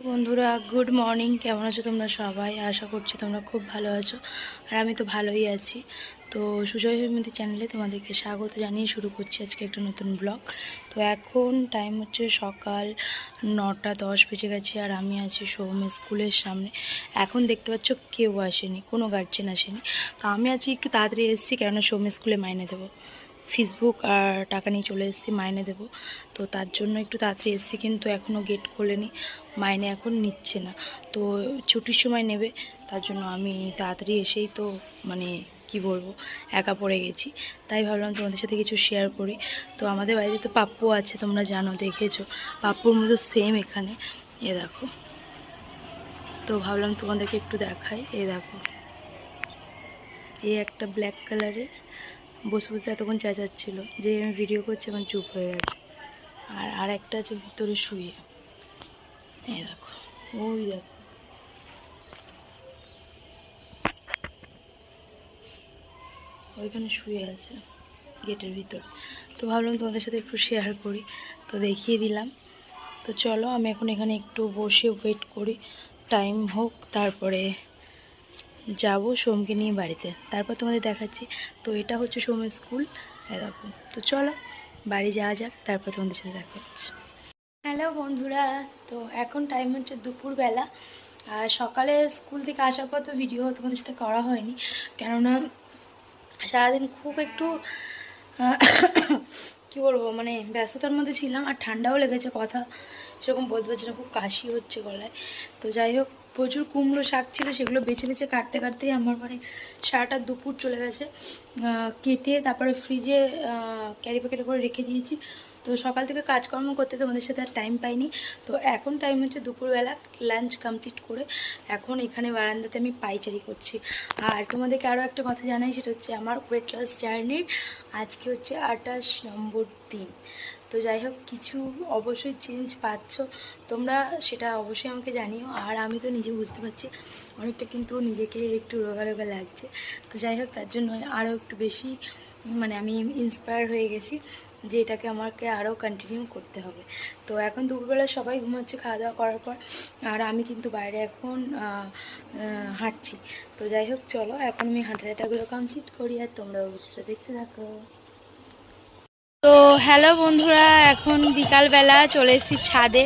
বন্ধুরা good morning, কেমন আছো তোমরা সবাই? আশা করছি তোমরা খুব ভালো আছো, আর আমি তো ভালোই আছি। তো সুজয় হৈমন্তী চ্যানেলে তোমাদেরকে স্বাগত জানিয়ে শুরু করছি আজকে একটা নতুন ব্লগ। তো এখন টাইম হচ্ছে সকাল 9:10 বেজে গেছে, আর আমি আছি সৌমের স্কুলের সামনে। এখন দেখতে পাচ্ছ কেউ আসেনি, কোনো গার্জেন আসেনি। তো আমি আছি একটু তাড়াতাড়ি এসেছি, কেননা সৌমের স্কুলে মাইনে দেবো, ফেসবুক আর টাকা নিয়ে চলে এসেছি, মাইনে দেবো। তো তার জন্য একটু তাড়াতাড়ি এসেছি, কিন্তু এখনও গেট খোলেনি, মাইনে এখন নিচ্ছে না। তো ছুটির সময় নেবে, তার জন্য আমি তাড়াতাড়ি এসেই তো মানে কি বলবো, একা পড়ে গেছি। তাই ভাবলাম তোমাদের সাথে কিছু শেয়ার করি। তো আমাদের বাড়িতে তো পাপ্পু আছে, তোমরা জানো, দেখেছো, পাপ্পুর মতো সেম এখানে, এ দেখো। তো ভাবলাম তোমাদেরকে একটু দেখাই, এ দেখো, এই একটা ব্ল্যাক কালারের বসে বসে এতক্ষণ চেঁচাচ্ছিল যে আমি ভিডিও করছি, এখন চুপ হয়ে গেছে। আর একটা আছে ভিতরে শুয়ে, এই দেখো, ওই দেখো, ওইখানে শুয়ে আছে গেটের ভিতর। তো ভাবলাম তোমাদের সাথে একটু শেয়ার করি, তো দেখিয়ে দিলাম। তো চলো, আমি এখন এখানে একটু বসে ওয়েট করি, টাইম হোক, তারপরে যাব সোমকে নিয়ে বাড়িতে, তারপর তোমাদের দেখাচ্ছি। তো এটা হচ্ছে সোমের স্কুল, এরকম। তো চলো বাড়ি যাওয়া যাক, তারপর তোমাদের সাথে দেখা হচ্ছে। হ্যালো বন্ধুরা, তো এখন টাইম হচ্ছে দুপুরবেলা। আর সকালে স্কুল থেকে আসার পর তো ভিডিও তোমাদের সাথে করা হয়নি, কেননা সারাদিন খুব একটু কী বলবো, মানে ব্যস্ততার মধ্যে ছিলাম, আর ঠান্ডাও লেগেছে, কথা সেরকম বলতে পারছি না, খুব কাশি হচ্ছে গলায়। তো যাই হোক, প্রচুর কুমড়ো শাক ছিল, সেগুলো বেছে বেছে কাটতে কাটতেই আমার মানে সারাটা দুপুর চলে গেছে। কেটে তারপরে ফ্রিজে ক্যারি প্যাকেটে করে রেখে দিয়েছি। তো সকাল থেকে কাজকর্ম করতে তোমাদের সাথে আর টাইম পাইনি। তো এখন টাইম হচ্ছে দুপুরবেলা, লাঞ্চ কমপ্লিট করে এখন এখানে বারান্দাতে আমি পাইচারি করছি। আর তোমাদেরকে আরও একটা কথা জানাই, সেটা হচ্ছে আমার ওয়েট লস জার্নির আজকে হচ্ছে 28 নম্বর দিন। তো যাই হোক, কিছু অবশ্যই চেঞ্জ পাচ্ছ তোমরা, সেটা অবশ্যই আমাকে জানিও। আর আমি তো নিজে বুঝতে পারছি অনেকটা কিন্তু নিজেকে একটু রোগা রোগা লাগছে। তো যাই হোক, তার জন্য আরও একটু বেশি মানে আমি ইন্সপায়ার হয়ে গেছি যে এটাকে আমাকে আরও কন্টিনিউ করতে হবে। তো এখন দুপুরবেলা সবাই ঘুমাচ্ছে খাওয়া দাওয়া করার পর, আর আমি কিন্তু বাইরে এখন হাঁটছি। তো যাই হোক, চলো এখন আমি হাঁটাটাগুলো কমপ্লিট করি, আর তোমরা অবশ্যই দেখতে থাকো। তো হ্যালো বন্ধুরা, এখন বিকালবেলা চলে এসেছি ছাদে,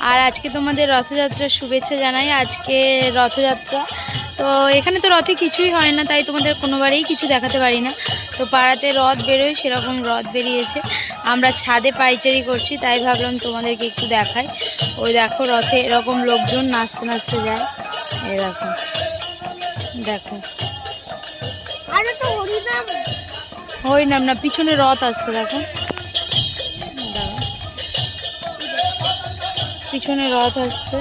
আর আজকে তোমাদের রথযাত্রার শুভেচ্ছা জানাই। আজকে রথযাত্রা, তো এখানে তো রথে কিছুই হয় না, তাই তোমাদের কোনোবারেই কিছু দেখাতে পারি না। তো পাড়াতে রথ বেরোয়, সেরকম রথ বেরিয়েছে, আমরা ছাদে পাইচারি করছি, তাই ভাবলাম তোমাদেরকে একটু দেখাই। ওই দেখো, রথে এরকম লোকজন নাচতে নাচতে যায়, এই দেখো দেখো। হরিনাম না, পিছনে রথ আসছে, দেখো পিছনে রথ আসছে,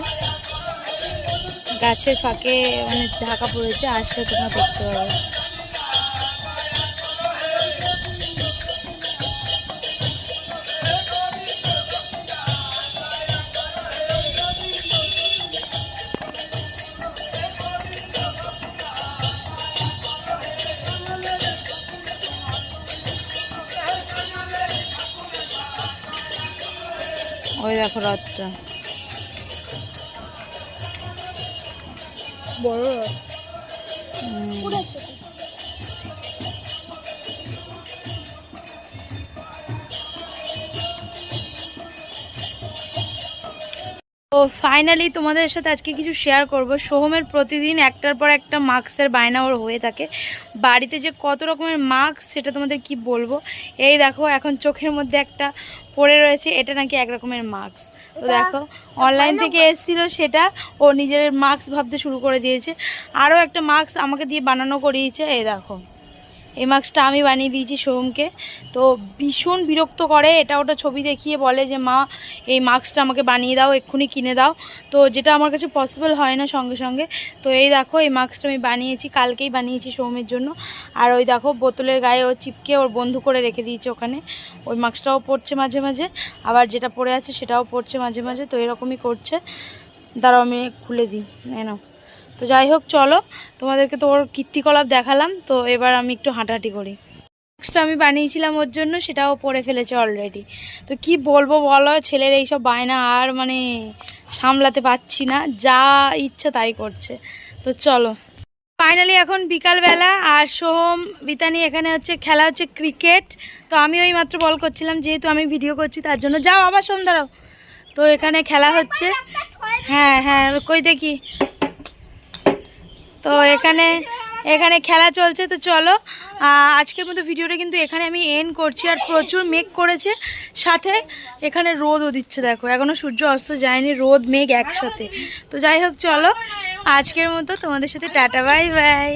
গাছের ফাঁকে মানে ঢাকা পড়েছে, আসলে তোমরা দেখতে পাবে। ওই দেখো রথটা, বড় রথ। তো ফাইনালি তোমাদের সাথে আজকে কিছু শেয়ার করব। সোহমের প্রতিদিন একটার পর একটা মাস্কের বায়না ওর হয়ে থাকে, বাড়িতে যে কত রকমের মাস্ক সেটা তোমাদের কি বলবো। এই দেখো, এখন চোখের মধ্যে একটা পড়ে রয়েছে, এটা নাকি এক রকমের মাস্ক। তো দেখো, অনলাইন থেকে এসেছিলো, সেটা ও নিজের মাস্ক ভাবতে শুরু করে দিয়েছে। আরও একটা মাস্ক আমাকে দিয়ে বানানো করিয়েছে, এই দেখো, এই মাস্কটা আমি বানিয়ে দিয়েছি সোমকে। তো ভীষণ বিরক্ত করে, এটা ওটা ছবি দেখিয়ে বলে যে মা এই মাস্কটা আমাকে বানিয়ে দাও, এক্ষুনি কিনে দাও। তো যেটা আমার কাছে পসিবল হয় না সঙ্গে সঙ্গে। তো এই দেখো, এই মাস্কটা আমি বানিয়েছি, কালকেই বানিয়েছি সোমের জন্য। আর ওই দেখো, বোতলের গায়ে ও চিপকে ওর বন্ধু করে রেখে দিয়েছে ওখানে। ওই মাস্কটাও পড়ছে মাঝে মাঝে, আবার যেটা পড়ে আছে সেটাও পড়ছে মাঝে মাঝে। তো এরকমই করছে, দাঁড়াও আমি খুলে দিই, নাও। তো যাই হোক, চলো তোমাদেরকে তো ওর কীর্তিকলাপ দেখালাম, তো এবার আমি একটু হাঁটাহাঁটি করি। বক্সটা আমি বানিয়েছিলাম ওর জন্য, সেটাও পরে ফেলেছে অলরেডি। তো কি বলবো বলো, ছেলের এইসব বায়না আর মানে সামলাতে পারছি না, যা ইচ্ছা তাই করছে। তো চলো ফাইনালি এখন বিকালবেলা, আর সোহম বিতানি এখানে হচ্ছে খেলা হচ্ছে ক্রিকেট। তো আমি ওই মাত্র বল করছিলাম, যেহেতু আমি ভিডিও করছি তার জন্য। যাও আবার সোম দাঁড়াও। তো এখানে খেলা হচ্ছে, হ্যাঁ হ্যাঁ কই দেখি। তো এখানে এখানে খেলা চলছে। তো চলো আজকের মতো ভিডিওটা কিন্তু এখানে আমি এন্ড করছি। আর প্রচুর মেঘ করেছে, সাথে এখানে রোদও দিচ্ছে, দেখো এখনও সূর্য অস্ত যায়নি, রোদ মেঘ একসাথে। তো যাই হোক চলো আজকের মতো তোমাদের সাথে টাটা বাই বাই।